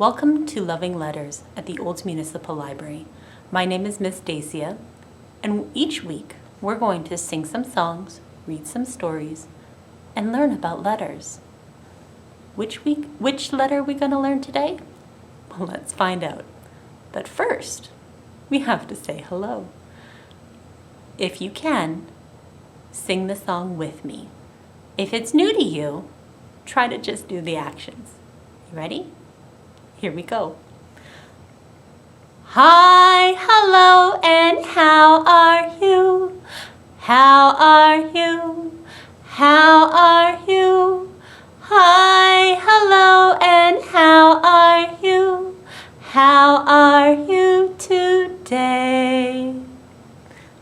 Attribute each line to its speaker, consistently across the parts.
Speaker 1: Welcome to Loving Letters at the Olds Municipal Library. My name is Miss Dacia, and each week we're going to sing some songs, read some stories, and learn about letters. Which letter are we going to learn today? Well, let's find out. But first, we have to say hello. If you can, sing the song with me. If it's new to you, try to just do the actions. You ready? Here we go. Hi, hello, and how are you? How are you? How are you? Hi, hello, and how are you? How are you today?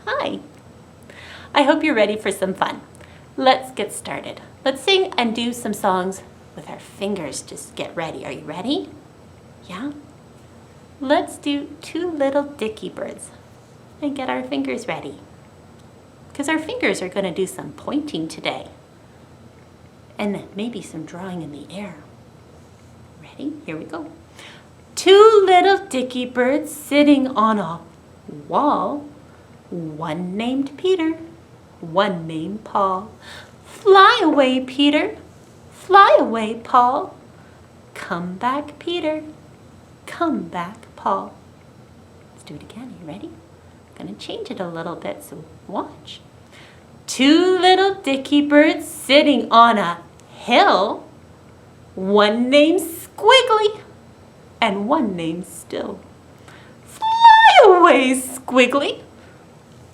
Speaker 1: Hi. I hope you're ready for some fun. Let's get started. Let's sing and do some songs with our fingers. Just get ready. Are you ready? Yeah? Let's do Two Little Dicky Birds and get our fingers ready. Because our fingers are going to do some pointing today. And then maybe some drawing in the air. Ready? Here we go. Two little dicky birds sitting on a wall. One named Peter, one named Paul. Fly away, Peter. Fly away, Paul. Come back, Peter. Come back, Paul. Let's do it again. Are you ready? I'm going to change it a little bit, so watch. Two little dicky birds sitting on a hill. One named Squiggly and one named Still. Fly away, Squiggly.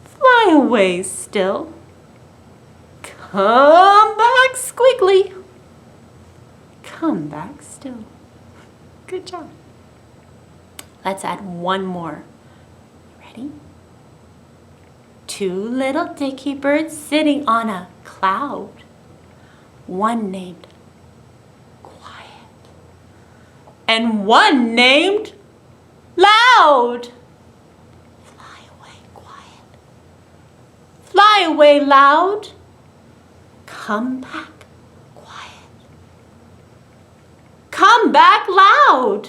Speaker 1: Fly away, Still. Come back, Squiggly. Come back, Still. Good job. Let's add one more. Ready? Two little dicky birds sitting on a cloud. One named Quiet and one named Loud. Fly away, Quiet. Fly away, Loud. Come back, Quiet. Come back, Loud.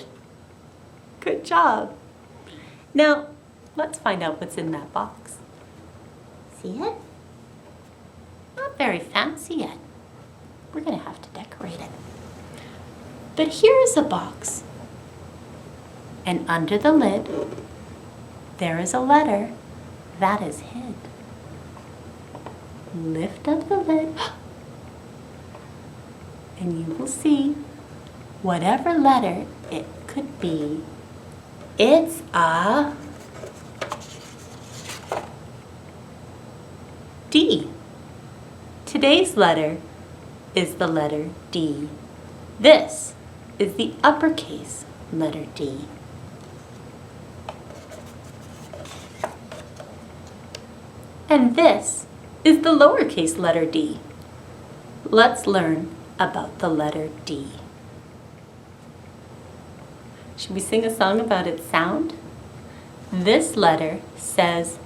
Speaker 1: Good job. Now, let's find out what's in that box. See it? Not very fancy yet. We're going to have to decorate it. But here is a box. And under the lid, there is a letter that is hid. Lift up the lid, and you will see whatever letter it could be. It's a D. Today's letter is the letter D. This is the uppercase letter D. And this is the lowercase letter D. Let's learn about the letter D. Should we sing a song about its sound? This letter says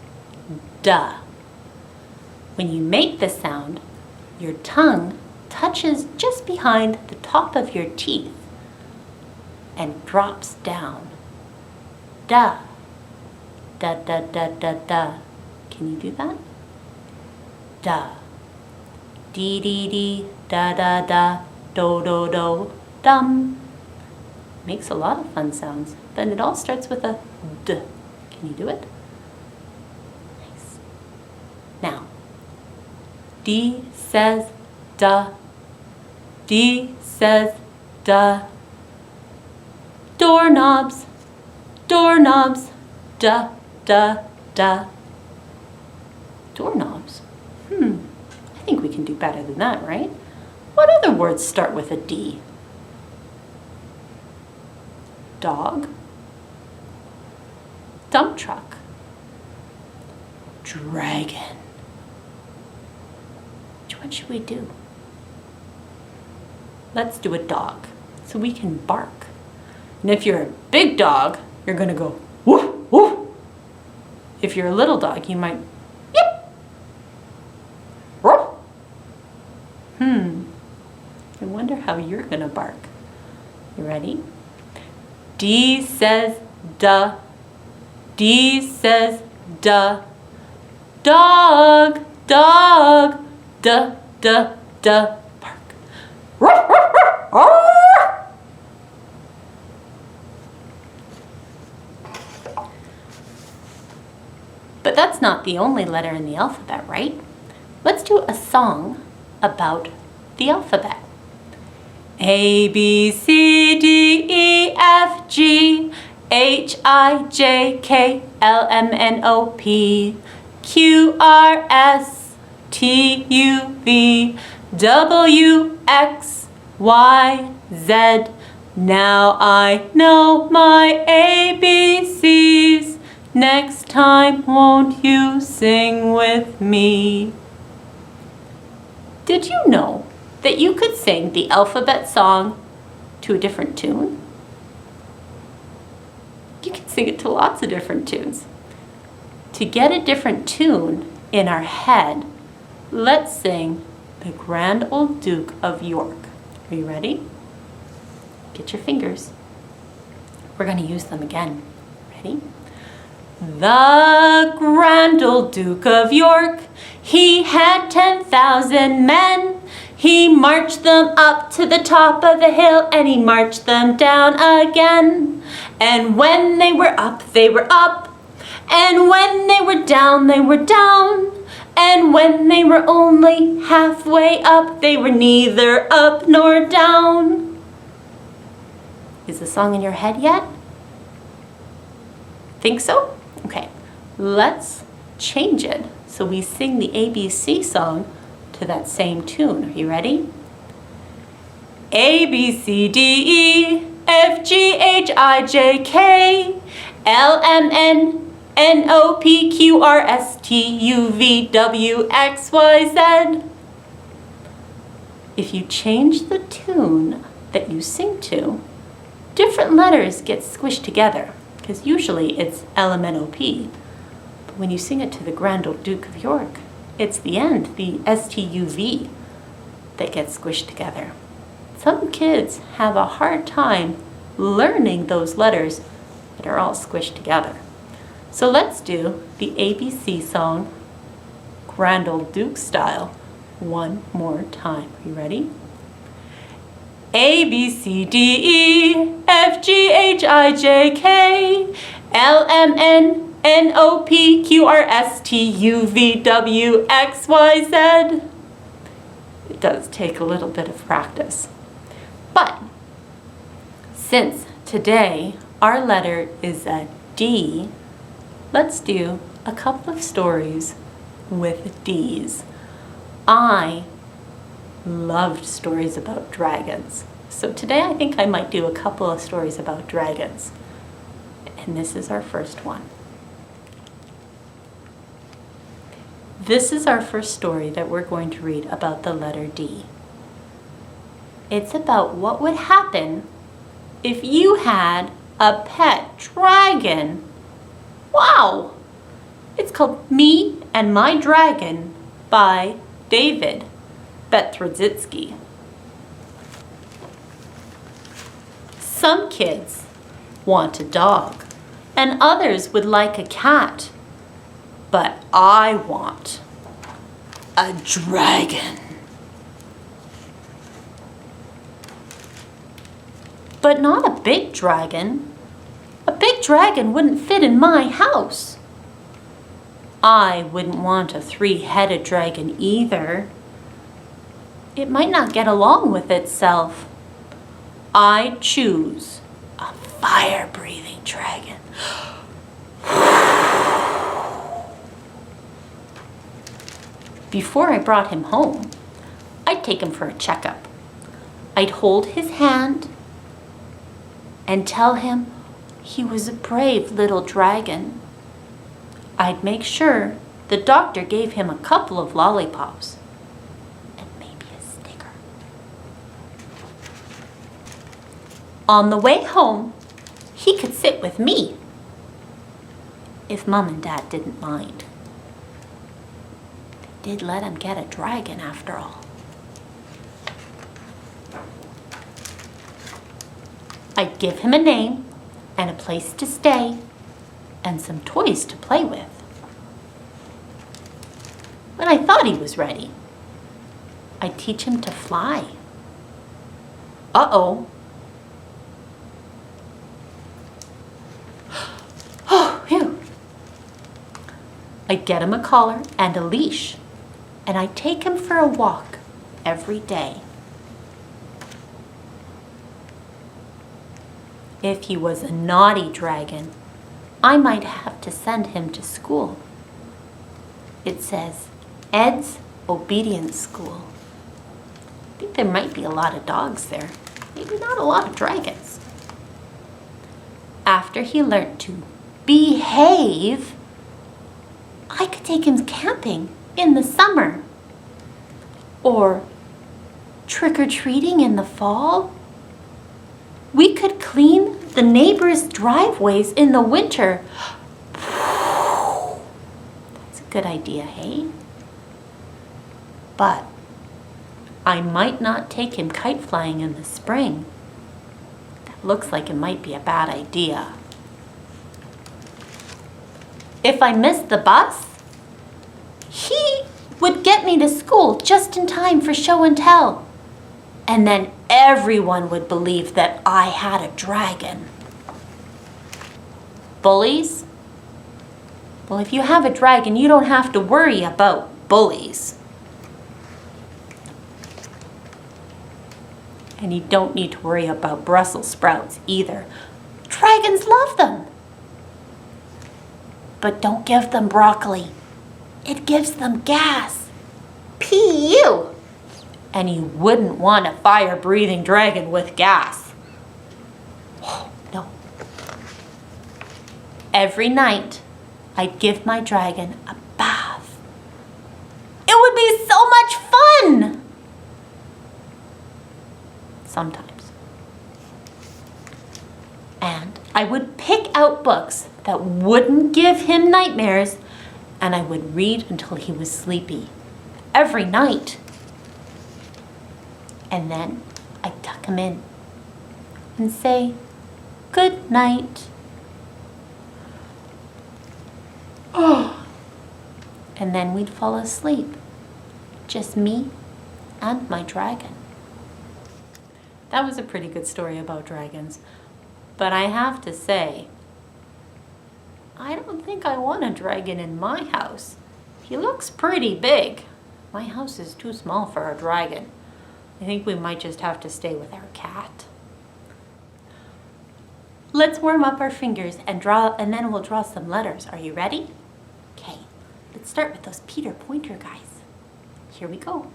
Speaker 1: duh. When you make the sound, your tongue touches just behind the top of your teeth and drops down. Duh. Da da da da da. Can you do that? Duh. Dee dee dee, da da da, do do do, dum. Makes a lot of fun sounds. Then it all starts with a D. Can you do it? Nice. Now, D says duh. D says duh. Doorknobs, doorknobs, duh, duh, duh. Doorknobs? I think we can do better than that, right? What other words start with a D? Dog, dump truck, dragon. Which one should we do? Let's do a dog so we can bark. And if you're a big dog, you're going to go woof, woof. If you're a little dog, you might yip, woof. I wonder how you're going to bark. You ready? D says duh. D says duh. Dog, dog, duh, duh, duh, bark. But that's not the only letter in the alphabet, right? Let's do a song about the alphabet. A, B, C, D, E, F, G, H, I, J, K, L, M, N, O, P, Q, R, S, T, U, V, W, X, Y, Z. Now I know my ABCs. Next time, won't you sing with me? Did you know that you could sing the alphabet song to a different tune? You can sing it to lots of different tunes. To get a different tune in our head, let's sing the Grand Old Duke of York. Are you ready? Get your fingers. We're going to use them again. Ready? The Grand Old Duke of York, he had 10,000 men. He marched them up to the top of the hill, and he marched them down again. And when they were up, they were up. And when they were down, they were down. And when they were only halfway up, they were neither up nor down. Is the song in your head yet? Think so? Okay, let's change it so we sing the ABC song to that same tune. Are you ready? A, B, C, D, E, F, G, H, I, J, K, L, M, N, N, O, P, Q, R, S, T, U, V, W, X, Y, Z. If you change the tune that you sing to, different letters get squished together, because usually it's L-M-N-O-P. But when you sing it to the Grand Old Duke of York, it's the end, the S-T-U-V, that gets squished together. Some kids have a hard time learning those letters that are all squished together. So let's do the ABC song, Grand Old Duke style, one more time. Are you ready? A, B, C, D, E, F, G, H, I, J, K, L, M, N, N, O, P, Q, R, S, T, U, V, W, X, Y, Z. It does take a little bit of practice. But since today our letter is a D, let's do a couple of stories with D's. I loved stories about dragons. So today I think I might do a couple of stories about dragons. And this is our first one. This is our first story that we're going to read about the letter D. It's about what would happen if you had a pet dragon. Wow! It's called Me and My Dragon by David Biedrzyckii. Some kids want a dog, and others would like a cat. But I want a dragon. But not a big dragon. A big dragon wouldn't fit in my house. I wouldn't want a 3-headed dragon either. It might not get along with itself. I choose a fire-breathing dragon. Before I brought him home, I'd take him for a checkup. I'd hold his hand and tell him he was a brave little dragon. I'd make sure the doctor gave him a couple of lollipops and maybe a sticker. On the way home, he could sit with me if Mom and Dad didn't mind. They did let him get a dragon after all. I'd give him a name and a place to stay and some toys to play with. When I thought he was ready, I'd teach him to fly. Uh-oh. Oh, phew. I'd get him a collar and a leash, and I'd take him for a walk every day. If he was a naughty dragon, I might have to send him to school. It says, Ed's Obedience School. I think there might be a lot of dogs there, maybe not a lot of dragons. After he learned to behave, I could take him camping in the summer, or trick-or-treating in the fall. We could clean the neighbors' driveways in the winter. That's a good idea, hey? But I might not take him kite flying in the spring. That looks like it might be a bad idea. If I missed the bus, he would get me to school just in time for show and tell. And then everyone would believe that I had a dragon. Bullies? Well, if you have a dragon, you don't have to worry about bullies. And you don't need to worry about Brussels sprouts either. Dragons love them. But don't give them broccoli. It gives them gas. P.U. And you wouldn't want a fire-breathing dragon with gas. Oh, no. Every night, I'd give my dragon a bath. It would be so much fun! Sometimes. And I would pick out books that wouldn't give him nightmares, and I would read until he was sleepy. Every night. And then I'd tuck him in and say, good night. Oh. And then we'd fall asleep. Just me and my dragon. That was a pretty good story about dragons. But I have to say, I don't think I want a dragon in my house. He looks pretty big. My house is too small for a dragon. I think we might just have to stay with our cat. Let's warm up our fingers and then we'll draw some letters. Are you ready? Okay, let's start with those Peter Pointer guys. Here we go.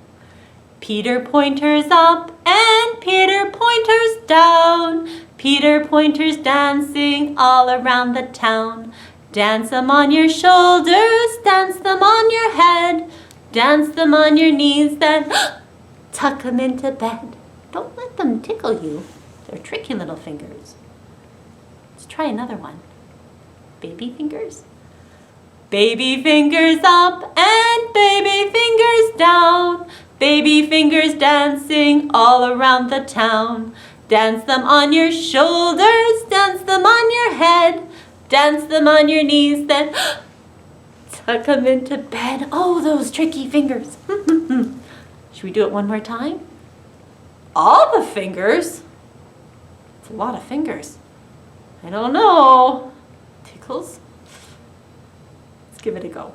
Speaker 1: Peter Pointer's up and Peter Pointer's down. Peter Pointer's dancing all around the town. Dance them on your shoulders, dance them on your head. Dance them on your knees, then tuck them into bed. Don't let them tickle you. They're tricky little fingers. Let's try another one. Baby fingers. Baby fingers up and baby fingers down. Baby fingers dancing all around the town. Dance them on your shoulders, dance them on your head. Dance them on your knees, then tuck them into bed. Oh, those tricky fingers. Should we do it one more time? All the fingers? It's a lot of fingers. I don't know. Tickles? Let's give it a go.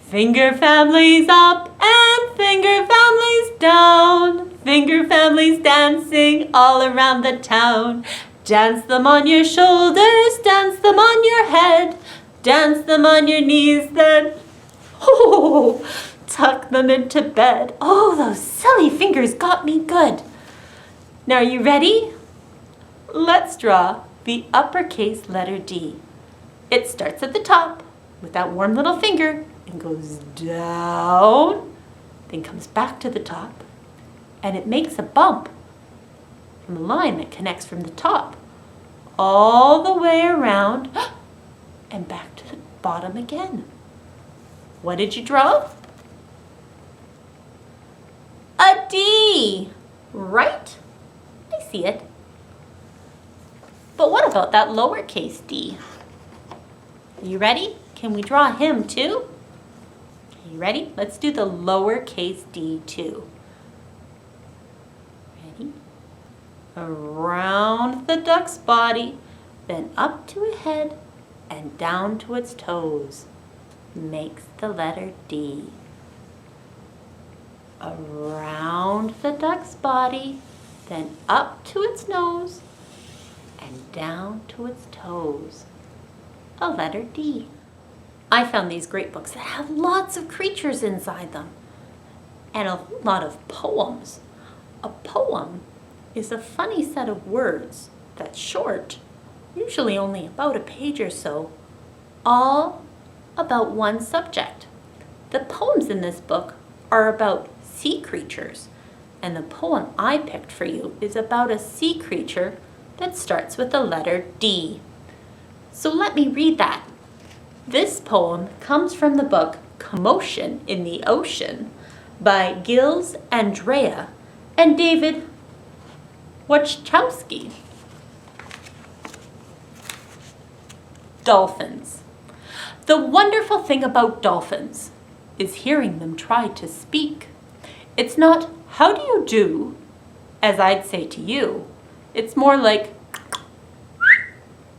Speaker 1: Finger families up and finger families down. Finger families dancing all around the town. Dance them on your shoulders, dance them on your head. Dance them on your knees, then tuck them into bed. Oh, those silly fingers got me good. Now, are you ready? Let's draw the uppercase letter D. It starts at the top with that warm little finger and goes down, then comes back to the top, and it makes a bump from a line that connects from the top all the way around and back to the bottom again. What did you draw? A D, right? I see it. But what about that lowercase d? Are you ready? Can we draw him too? Are you ready? Let's do the lowercase d too. Ready? Around the duck's body, then up to a head and down to its toes makes the letter D. Around the duck's body, then up to its nose and down to its toes. A letter D. I found these great books that have lots of creatures inside them and a lot of poems. A poem is a funny set of words that's short, usually only about a page or so, all about one subject. The poems in this book are about sea creatures, and the poem I picked for you is about a sea creature that starts with the letter D. So let me read that. This poem comes from the book Commotion in the Ocean by Giles, Andreae, and David Wojtowycz. Dolphins. The wonderful thing about dolphins is hearing them try to speak. It's not, how do you do, as I'd say to you. It's more like,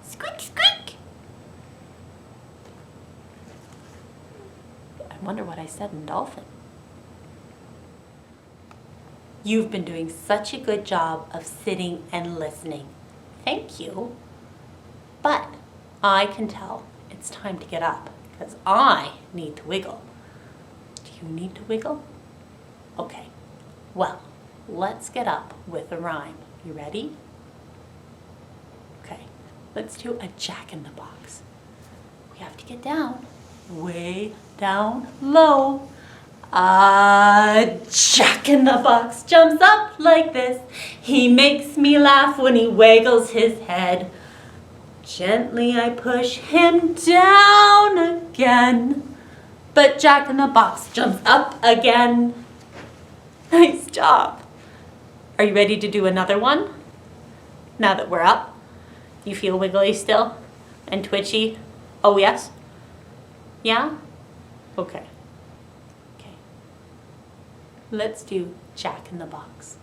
Speaker 1: squeak, squeak. I wonder what I said in dolphin. You've been doing such a good job of sitting and listening. Thank you. But I can tell it's time to get up because I need to wiggle. Do you need to wiggle? Okay, well, let's get up with a rhyme. You ready? Okay, let's do a jack-in-the-box. We have to get down, way down low. A jack-in-the-box jumps up like this. He makes me laugh when he waggles his head. Gently I push him down again, but Jack-in-the-Box jumps up again. Nice job. Are you ready to do another one? Now that we're up, you feel wiggly still and twitchy? Oh yes? Yeah? Okay. Okay. Let's do Jack-in-the-Box.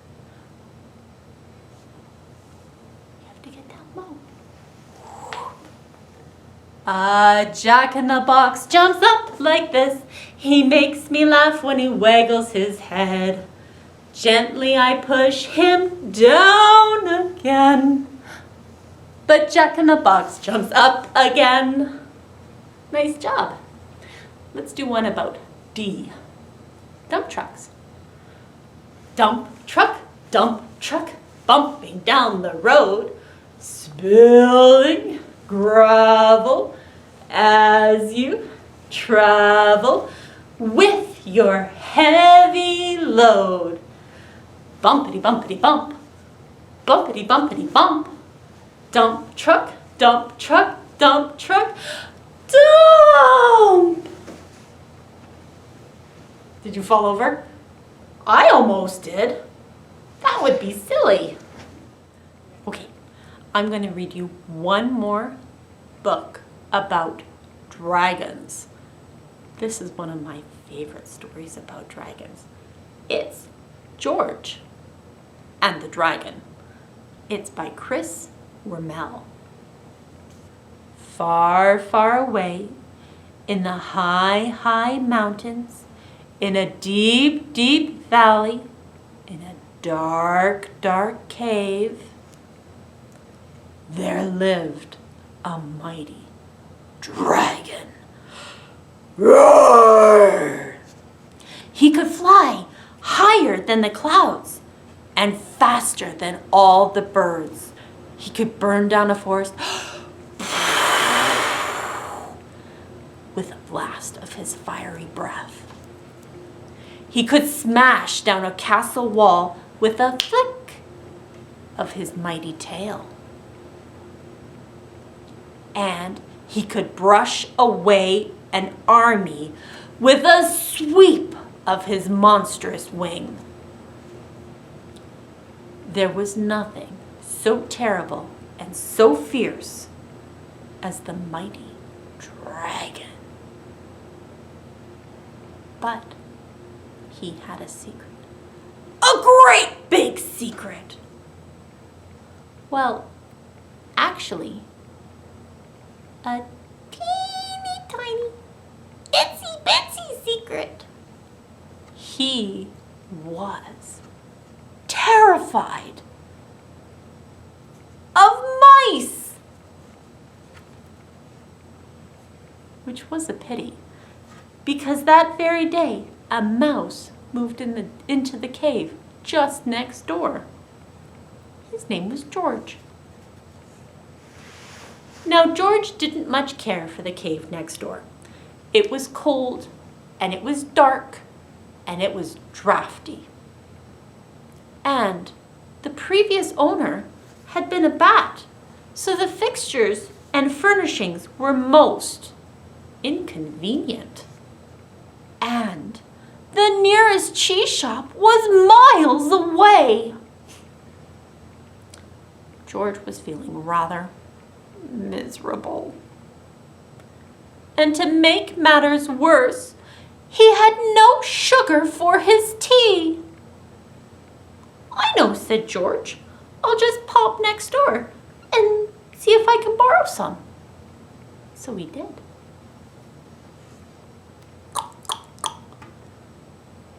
Speaker 1: You have to get down low. A Jack-in-the-Box jumps up like this. He makes me laugh when he waggles his head. Gently I push him down again, but Jack-in-the-Box jumps up again. Nice job. Let's do one about D. Dump trucks. Dump truck, bumping down the road, spilling gravel as you travel with your heavy load. Bumpity bumpity bump, bumpity bumpity bump. Dump truck, dump truck, dump truck, dump. Did you fall over? I almost did. That would be silly. Okay, I'm going to read you one more book about dragons. This is one of my favorite stories about dragons. It's George and the Dragon. It's by Wormell. Far, far away in the high, high mountains, in a deep, deep valley, in a dark, dark cave, there lived a mighty dragon. Roar! He could fly higher than the clouds and faster than all the birds. He could burn down a forest with a blast of his fiery breath. He could smash down a castle wall with a flick of his mighty tail. And he could brush away an army with a sweep of his monstrous wing. There was nothing so terrible and so fierce as the mighty dragon. But he had a secret. A great big secret! Well, actually, a teeny tiny, itsy bitsy secret. He was terrified of mice, which was a pity, because that very day a mouse moved into the cave just next door. His name was George. Now, George didn't much care for the cave next door. It was cold, and it was dark, and it was drafty. And the previous owner had been a bat, so the fixtures and furnishings were most inconvenient. And the nearest cheese shop was miles away. George was feeling rather miserable. And to make matters worse, he had no sugar for his tea. "I know," said George. "I'll just pop next door and see if I can borrow some." So he did.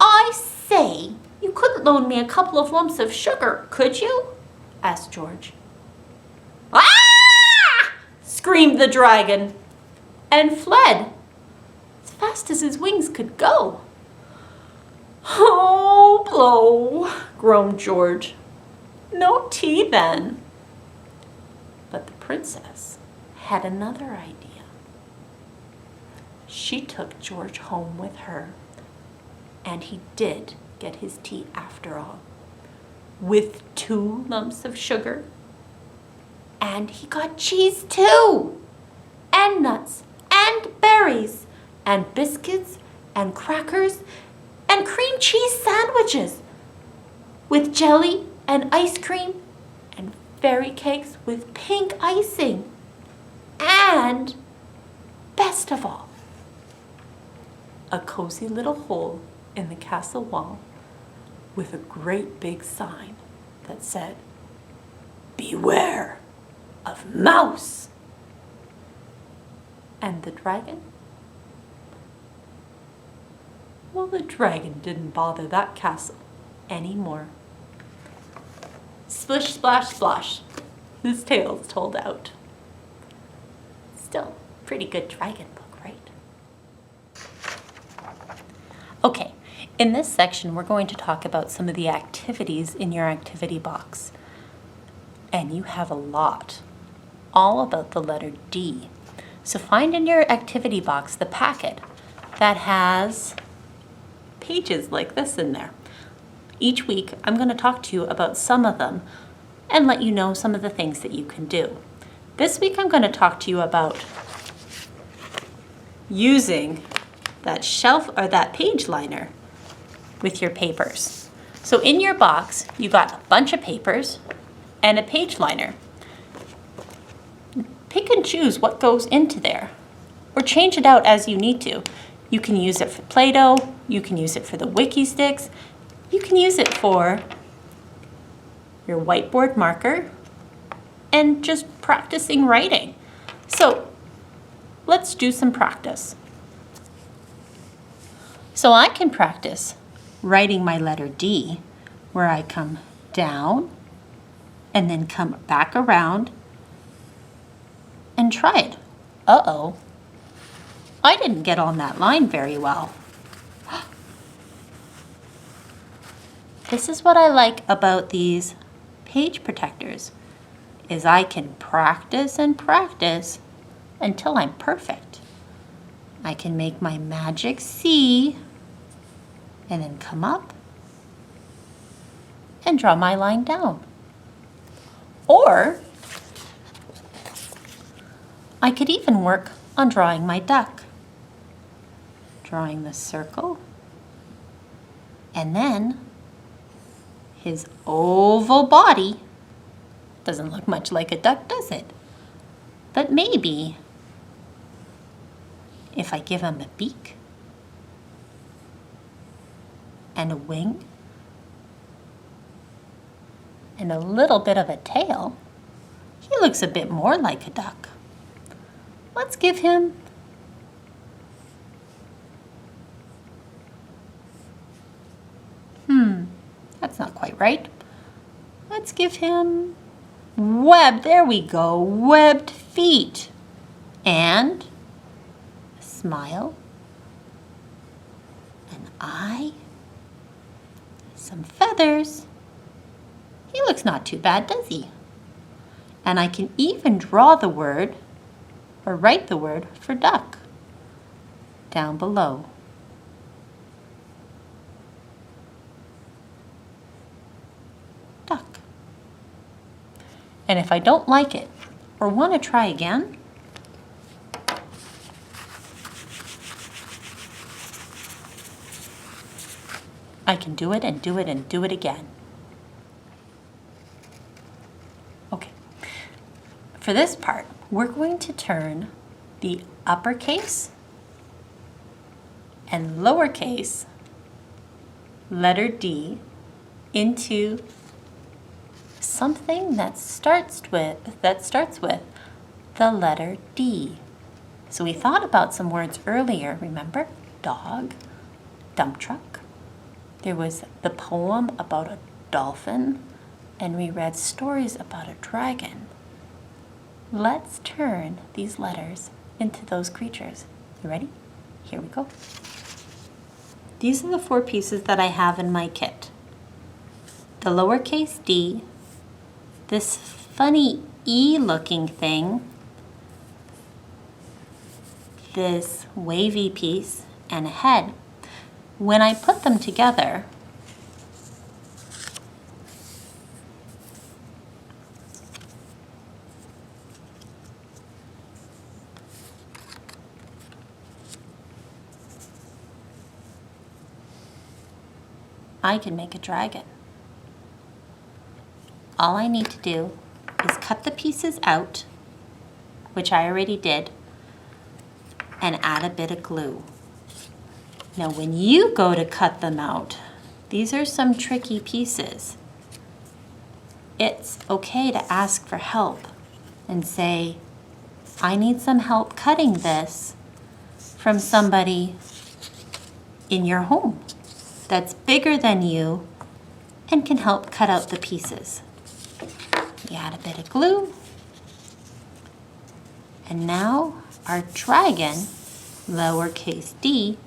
Speaker 1: "I say, you couldn't loan me a couple of lumps of sugar, could you?" asked George. "Ah!" screamed the dragon, and fled as fast as his wings could go. "Oh, blow," groaned George. "No tea then." But the princess had another idea. She took George home with her, and he did get his tea after all, with 2 lumps of sugar. And he got cheese too, and nuts, and berries, and biscuits, and crackers, and cream cheese sandwiches, with jelly and ice cream, and fairy cakes with pink icing, and, best of all, a cozy little hole in the castle wall with a great big sign that said, "Beware of mouse." And the dragon? Well, the dragon didn't bother that castle anymore. Splish, splash, splosh. His tale's told out. Still, pretty good dragon book, right? Okay, in this section, we're going to talk about some of the activities in your activity box. And you have a lot, all about the letter D. So find in your activity box the packet that has pages like this in there. Each week, I'm going to talk to you about some of them and let you know some of the things that you can do. This week, I'm going to talk to you about using that shelf or that page liner with your papers. So in your box, you got a bunch of papers and a page liner. Pick and choose what goes into there, or change it out as you need to. You can use it for Play-Doh, you can use it for the wiki sticks, you can use it for your whiteboard marker, and just practicing writing. So let's do some practice. So I can practice writing my letter D, where I come down and then come back around and try it. Uh-oh, I didn't get on that line very well. This is what I like about these page protectors, is I can practice and practice until I'm perfect. I can make my magic C and then come up and draw my line down. Or I could even work on drawing my duck. Drawing the circle, and then his oval body, Doesn't look much like a duck, does it? But maybe if I give him a beak and a wing and a little bit of a tail, he looks a bit more like a duck. Let's give him that's not quite right. Let's give him there we go, webbed feet. And a smile, an eye, some feathers. He looks not too bad, does he? And I can even draw the word, or write the word for duck down below. Duck. And if I don't like it or want to try again, I can do it and do it and do it again. Okay. For this part, we're going to turn the uppercase and lowercase letter D into something that starts with the letter D. So we thought about some words earlier, remember? Dog, dump truck. There was the poem about a dolphin, and we read stories about a dragon. Let's turn these letters into those creatures. You ready? Here we go. These are the 4 pieces that I have in my kit. The lowercase d, this funny E looking thing, this wavy piece, and a head. When I put them together, I can make a dragon. All I need to do is cut the pieces out, which I already did, and add a bit of glue. Now when you go to cut them out, these are some tricky pieces. It's okay to ask for help and say, I need some help cutting this from somebody in your home that's bigger than you and can help cut out the pieces. You add a bit of glue, and now our dragon, lowercase d,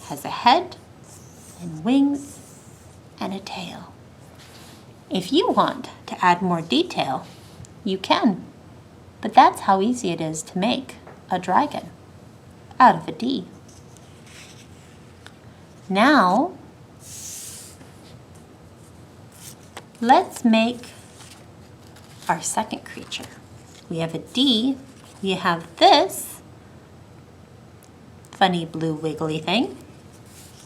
Speaker 1: has a head and wings and a tail. If you want to add more detail, you can, but that's how easy it is to make a dragon out of a D. Now, let's make our second creature. We have a D, we have this funny blue wiggly thing,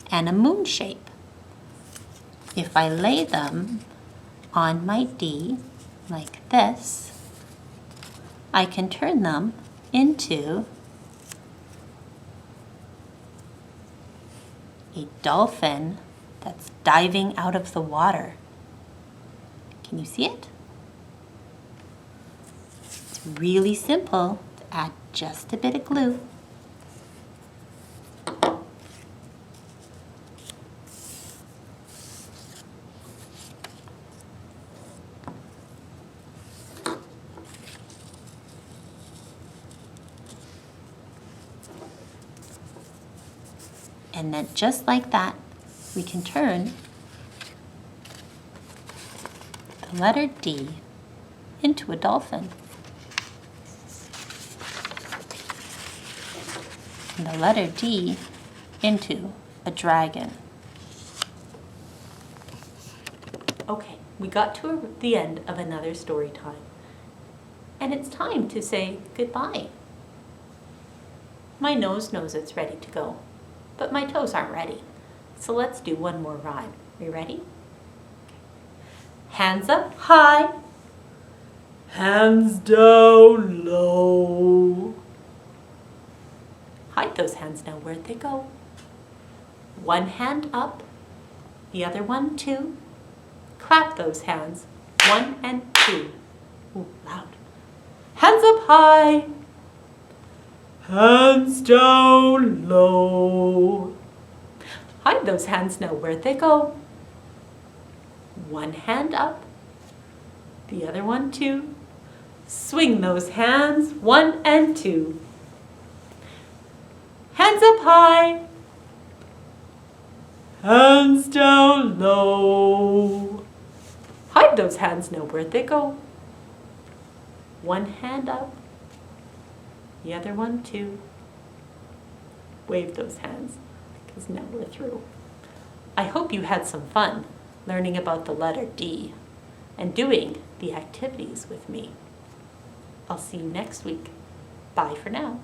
Speaker 1: and a moon shape. If I lay them on my D like this, I can turn them into a dolphin that's diving out of the water. Can you see it? It's really simple to add just a bit of glue. And then just like that, we can turn the letter D into a dolphin. And the letter D into a dragon. Okay, we got to the end of another story time. And it's time to say goodbye. My nose knows it's ready to go, but my toes aren't ready. So let's do one more rhyme. Are you ready? Hands up high, Hands down low. Hide those hands now. Where'd they go? One hand up, the other one too. Clap those hands. 1 and 2. Ooh, loud. Hands up high. Hands down low. Hide those hands now. Where'd they go? One hand up, the other one too. Swing those hands. 1 and 2. Hands up high. Hands down low. Hide those hands now. Where'd they go? One hand up, the other one too. Wave those hands, because now we're through. I hope you had some fun learning about the letter D and doing the activities with me. I'll see you next week. Bye for now.